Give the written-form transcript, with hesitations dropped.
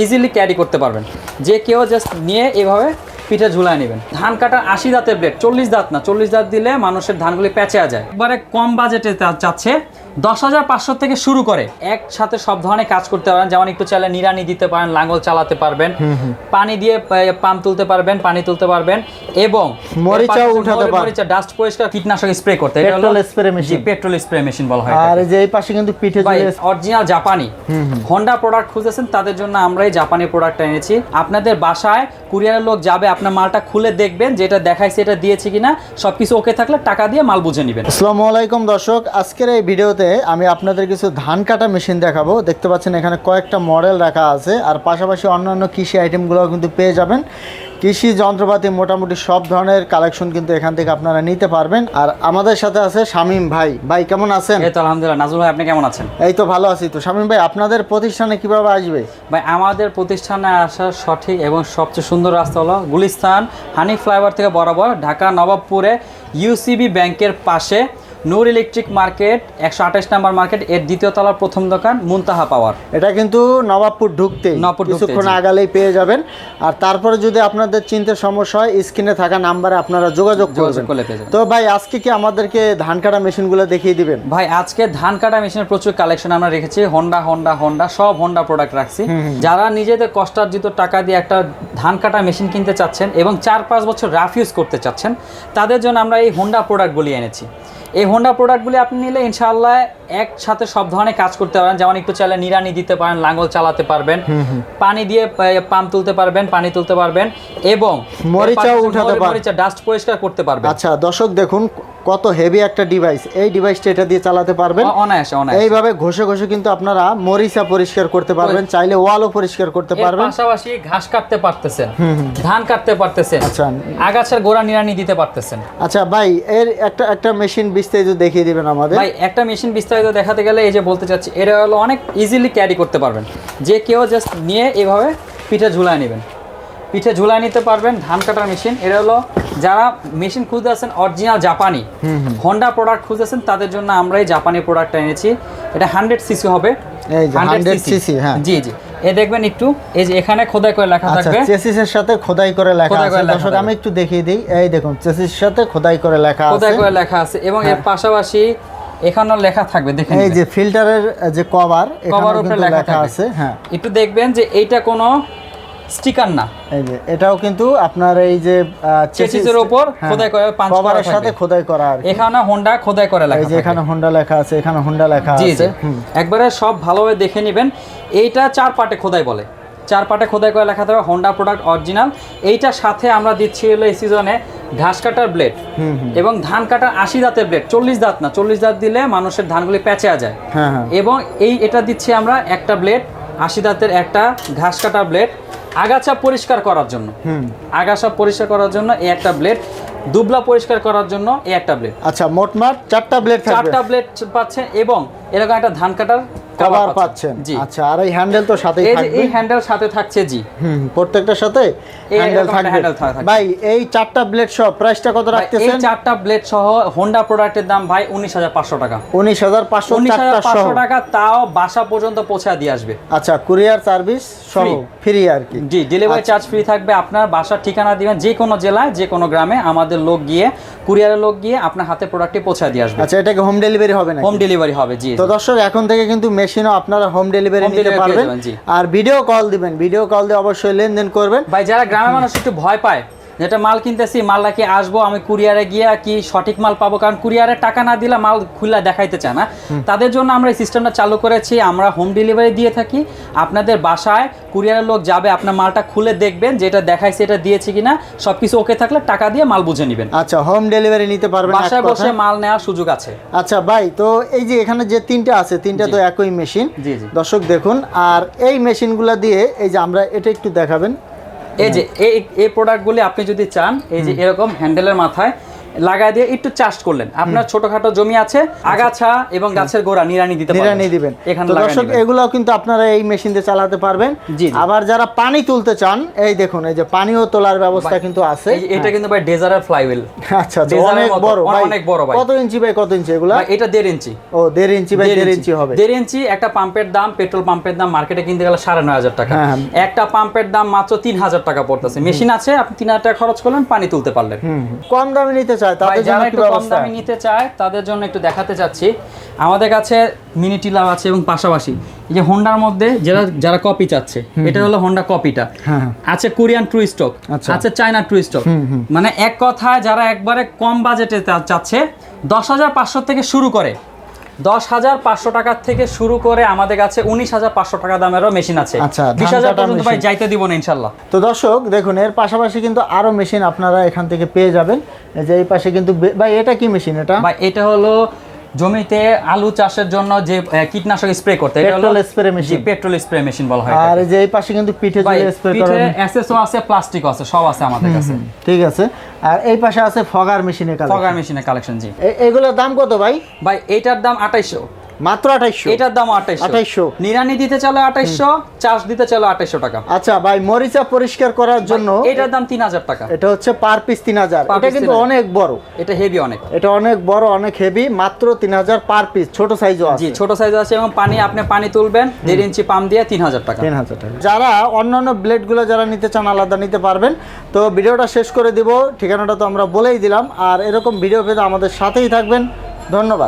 Easily carry করতে পারবেন। যে কেউ জাস্ট নিয়ে এভাবে পিঠে ঝুলায় নেবেন। ধান কাটার 80 দাঁতের ব্লেড, 40 দাঁত না, 40 দাঁত দিলে মানুষের ধানগুলি পেঁচা যায়। একবারে কম বাজেটে চাচ্ছে 10,500 থেকে শুরু করে একসাথে সব ধরনের কাজ করতে পারেন। যেমন একটু চাইলে নিড়ানি দিতে পারেন, লাঙ্গল চালাতে পারবেন, পানি দিয়ে পাম্প তুলতে পারবেন, পানি তুলতে পারবেন, এবং মরিচাও উঠাতে পারবেন, মরিচা ডাস্ট পরিষ্কার কীটনাশক স্প্রে করতে। এটা হলো petrol spray machine, petrol spray machine বলা হয়। আর যে এই পাশে কিন্তু পিঠে অরিজিনাল জাপানি হোন্ডা প্রোডাক্ট খুঁজেছেন, তাদের জন্য আমরা এই জাপানি প্রোডাক্টটা এনেছি। আপনাদের বাসায় কুরিয়ারের লোক যাবে, আপনার মালটা খুলে দেখবেন যেটা দেখাইছে এটা দিয়েছে কিনা, সবকিছু ওকে থাকলে টাকা দিয়ে মাল বুঝে নেবেন। আসসালামু আলাইকুম দর্শক, আজকের এই ভিডিওতে আমি আপনাদের কিছু ধান কাটা মেশিন দেখাবো। দেখতে পাচ্ছেন এখানে কয়েকটা মডেল রাখা আছে, আর পাশাপাশি অন্যান্য কৃষি আইটেমগুলোও কিন্তু পেয়ে যাবেন। কৃষি যন্ত্রপাতি মোটামুটি সব ধরনের কালেকশন কিন্তু এখান থেকে আপনারা নিতে পারবেন। আর আমাদের সাথে আছে শামীম ভাই। ভাই কেমন আছেন? এই তো আলহামদুলিল্লাহ। নাজুল ভাই আপনি কেমন আছেন? এই তো ভালো আছি। তো শামীম ভাই, আপনাদের প্রতিষ্ঠানে কিভাবে আসবে? ভাই আমাদের প্রতিষ্ঠানে আসার সঠিক এবং সবচেয়ে সুন্দর রাস্তা হলো গুলিস্তান হানি ফ্লাইওভার থেকে বরাবর ঢাকা নবাবপুরে ইউসিবি ব্যাংকের পাশে নূর ইলেকট্রিক মার্কেট 128 নম্বর মার্কেট এর দ্বিতীয় তলার প্রথম দোকান মুনতাহা পাওয়ার। এটা কিন্তু নবাবপুর ঢুকতে কিছুক্ষণ আগালেই পেয়ে যাবেন। আর তারপরে যদি আপনাদের চিনতে সমস্যা হয়, স্ক্রিনে থাকা নাম্বারে আপনারা যোগাযোগ করবেন। তো ভাই আজকে কি আমাদেরকে ধান কাটা মেশিনগুলো দেখিয়ে দিবেন? ভাই আজকে ধান কাটা মেশিনের প্রচুর কালেকশন আমরা রেখেছি। হোন্ডা সব হোন্ডা প্রোডাক্ট রাখছি। যারা নিজেদের কষ্টার্জিত টাকা দিয়ে একটা ধান কাটা মেশিন কিনতে চাচ্ছেন এবং 4-5 বছর রাফ ইউজ করতে চাচ্ছেন, তাদের জন্য আমরা এই হোন্ডা প্রোডাক্টগুলি এনেছি। এই হোন্ডা প্রোডাক্টগুলি আপনি নিলে ইনশাআল্লাহ একসাথে সব ধরনের কাজ করতে পারেন। যেমন একটু চাইলে নিড়ানি দিতে পারেন, লাঙ্গল চালাতে পারবেন, পানি দিয়ে পাম্প তুলতে পারবেন, পানি তুলতে পারবেন, এবং মরিচাও উঠাতে পারবেন, মরিচা ডাস্ট পরিষ্কার করতে পারবেন। আচ্ছা দর্শক দেখুন কত হেভি একটা ডিভাইস। এই ডিভাইসটা এটা দিয়ে চালাতে পারবেন অনায়াসে। এইভাবে ঘষে ঘষে কিন্তু আপনারা মরিচা পরিষ্কার করতে পারবেন, চাইলে ওয়ালও পরিষ্কার করতে পারবেন। পাশাপাশি ঘাস কাটতে পারতেছেন, ধান কাটতে পারতেছেন, আচ্ছা আগাছার গোড়া নিড়ানি দিতে পারতেছেন। আচ্ছা ভাই, এর একটা মেশিন বিস্তারিত দেখিয়ে দিবেন আমাদের। ভাই একটা মেশিন বিস্তারিত দেখাতে গেলে এই যে বলতে চাচ্ছি, এটা হলো অনেক ইজিলি ক্যারি করতে পারবেন। যে কেউ জাস্ট নিয়ে এভাবে পিঠে ঝুলায় নেবেন, পিঠে ঝুলায় নিতে পারবেন। ধান কাটার মেশিন। এটা হলো যারা মেশিন খুঁজতে আছেন অরিজিনাল জাপানি হোন্ডা প্রোডাক্ট খুঁজতেছেন, তাদের জন্য আমরা এই জাপানি প্রোডাক্টটা এনেছি। এটা 100 সিসি হবে। এই যে 100 সিসি, হ্যাঁ জি জি। এই দেখবেন একটু, এই যে এখানে খোদাই করে লেখা থাকবে। আচ্ছা, চেসিসের সাথে খোদাই করে লেখা আছে। দর্শক আমি একটু দেখিয়ে দিই। এই দেখুন চেসিসের সাথে খোদাই করে লেখা আছে, খোদাই করে লেখা আছে, এবং এর পাশাপাশি এখানেও লেখা থাকবে। দেখেন এই যে ফিল্টারের যে কভার, কভার উপরে লেখা আছে। হ্যাঁ, একটু দেখবেন যে এইটা কোনো স্টিকার না। এই যে এটাও কিন্তু আপনার এই যে চেসিসের উপর খোদাই করে পাঞ্চ করার সাথে খোদাই করা আর এখানে হোন্ডা খোদাই করে লেখা। এই যে এখানে হোন্ডা লেখা আছে, এখানে হোন্ডা লেখা আছে। একবারে সব ভালোভাবে দেখে নেবেন। এইটা 4 পার্টে খোদাই বলে, 4 পার্টে খোদাই করে লেখা থাকবে হোন্ডা প্রোডাক্ট অরিজিনাল। এইটার সাথে আমরা দিচ্ছি হলো এই সিজনে ঘাস কাটার ব্লেড এবং ধান কাটার 80 দাঁতের ব্লেড, 40 দাঁত না, 40 দাঁত দিলে মানুষের ধানগুলি পেঁচা যায়। এবং এটা দিচ্ছি আমরা একটা ব্লেড, 80 দাঁতের একটা ঘাস কাটার ব্লেড, আগাছা পরিষ্কার করার জন্য, আগাছা পরিষ্কার করার জন্য এই একটা ব্লেড, দুবলা পরিষ্কার করার জন্য এই একটা ব্লেড। আচ্ছা মোটমাট 4টা ব্লেড থাকবে, 4টা ব্লেড পাচ্ছেন, এবং এরকম একটা ধান কাটার কভার পাচ্ছেন। জি। আচ্ছা, আর এই হ্যান্ডেল তো সাথেই থাকবে। এই হ্যান্ডেল সাথে থাকছে। জি, প্রত্যেকটার সাথে হ্যান্ডেল থাকবে। ভাই এই 4টা ব্লেড সহ প্রাইসটা কত রাখতেছেন? এই 4টা ব্লেড সহ হোন্ডা প্রোডাক্টের দাম ভাই 19,500 টাকা। 19,500 টাকা, তাও বাসা পর্যন্ত পৌঁছে দিয়ে আসবে। আচ্ছা, কুরিয়ার সার্ভিস সহ ফ্রি আর কি? জি, ডেলিভারি চার্জ ফ্রি থাকবে। আপনার বাসার ঠিকানা দিবেন, যে কোনো জেলায় যে কোনো গ্রামে, আমাদের লোক গিয়ে, কুরিয়ারের লোক গিয়ে আপনার হাতে প্রোডাক্টটি পৌঁছে দিয়ে আসবে। আচ্ছা, এটা কি হোম ডেলিভারি হবে না? হোম ডেলিভারি হবে। জি। তো দর্শক এখন থেকে কিন্তু মেশিনও আপনারা হোম ডেলিভারি নিতে পারবেন। আর ভিডিও কল দিবেন, ভিডিও কল দিয়ে অবশ্যই লেনদেন করবেন। ভাই যারা গ্রামের মানুষ একটু ভয় পায়, যেটা মাল কিনতেছি, মালটা কি আসবো, আমি কুরিয়ারে গিয়ে কি সঠিক মাল পাবো, কারণ কুরিয়ারে টাকা না দিলে মাল খুলে দেখাইতে চায় না, তাদের জন্য আমরা এই সিস্টেমটা চালু করেছি। আমরা হোম ডেলিভারি দিয়ে থাকি। আপনাদের বাসায় কুরিয়ারের লোক যাবে, আপনার মালটা খুলে দেখবেন যেটা দেখাইছে এটা দিয়েছে কিনা, সবকিছু ওকে থাকলে টাকা দিয়ে মাল বুঝে নেবেন। আচ্ছা, হোম ডেলিভারি নিতে পারবেন, বাসায় বসে মাল নেওয়ার সুযোগ আছে। আচ্ছা ভাই, তো এই যে এখানে যে 3টা আছে, 3টা তো একই মেশিন। জি জি। দর্শক দেখুন, আর এই মেশিনগুলো দিয়ে এই যে আমরা এটা একটু দেখাবেন। এই যে এই প্রোডাক্টগুলি আপনি যদি চান, এই যে এরকম হ্যান্ডেলের মাথায় লাগাই দিয়ে একটু চাষ করলেন, আপনার ছোটখাটো জমি আছে, আগাছা এবং গাছের গোড়া নিড়ানি দিবেন। এখানে তো দর্শক এগুলাও কিন্তু আপনারা এই মেশিন দিয়ে চালাতে পারবেন। জি। আবার যারা পানি তুলতে চান, এই দেখুন এই যে পানিও তোলার ব্যবস্থা কিন্তু আছে। এটা কিন্তু ভাই ডেজারের ফ্লাইহুইল। আচ্ছা, অনেক বড় ভাই, অনেক বড় ভাই। কত ইঞ্চি বাই কত ইঞ্চি এগুলা? এটা 1.5 ইঞ্চি। ও 1.5 ইঞ্চি বাই 1.5 ইঞ্চি হবে। 1.5 ইঞ্চি একটা পাম্পের দাম, পেট্রোল পাম্পের দাম মার্কেটে কিনতে গেলে 9,500 টাকা। একটা পাম্পের দাম মাত্র 3,000 টাকা পড়তেছে। মেশিন আছে, আপনি 3,000 টাকা খরচ করলেন, পানি তুলতে পারলেন। কম দামে নিতে চায় তাদের জন্য কি কম দামে নিতে চায় তাদের জন্য একটু দেখাতে চাচ্ছি। আমাদের কাছে মিনি টিলার আছে এবং পাশাপাশি এই যে হোন্ডার মধ্যে যারা কপি চাচ্ছে, এটা হলো হোন্ডা কপিটা, আছে কোরিয়ান ট্রু স্টক, আছে চায়না ট্রু স্টক। মানে এক কথায় যারা একবারে কম বাজেটে চাচ্ছে, 10,500 থেকে শুরু করে, 10,500 টাকা থেকে শুরু করে আমাদের কাছে 19,500 টাকা দামেরও মেশিন আছে। 20,000 পর্যন্ত ভাই যাইতে দিব না ইনশাল্লাহ। তো দর্শক দেখুন, এর পাশাপাশি কিন্তু আরো মেশিন আপনারা এখান থেকে পেয়ে যাবেন। এই যে এই পাশে কিন্তু ভাই এটা কি মেশিন? এটা ভাই এটা হলো জমিতে আলু চাষের জন্য যে কীটনাশক স্প্রে করতে, এটা হলো petrol spray machine. Petrol spray machine বলা হয়। আর এই যে এই পাশে কিন্তু পিঠে জলে স্প্রে করা, পিঠে এসএসও আছে, প্লাস্টিকও আছে, সব আছে আমাদের কাছে। ঠিক আছে। আর এই পাশে আছে ফগার মেশিনের কালেকশন। ফগার মেশিনের কালেকশন। জি। এগুলোর দাম কত ভাই? ভাই এটার দাম 2800, মাত্র 2800। এটার দাম 2800। নিরানি দিতে চলে 2800, চাষ দিতে চলে 2800 টাকা। আচ্ছা ভাই, মরিচা পরিষ্কার করার জন্য এটার দাম 3,000 টাকা। এটা হচ্ছে পার পিস 3,000। এটা কিন্তু অনেক বড়, এটা হেভি অনেক, এটা অনেক বড়, অনেক হেভি, মাত্র 3,000 পার পিস। ছোট সাইজও আছে। জি, ছোট সাইজ আছে এবং আপনি পানি তুলবেন 1.5 ইঞ্চি পাম্প দিয়ে 3,000 টাকা। 3,000 টাকা। যারা অন্যান্য ব্লেডগুলো যারা নিতে চান আলাদা নিতে পারবেন। তো ভিডিওটা শেষ করে দিব, ঠিকানাটা তো আমরা বলেই দিলাম। আর এরকম ভিডিও পেতে আমাদের সাথেই থাকবেন। ধন্যবাদ।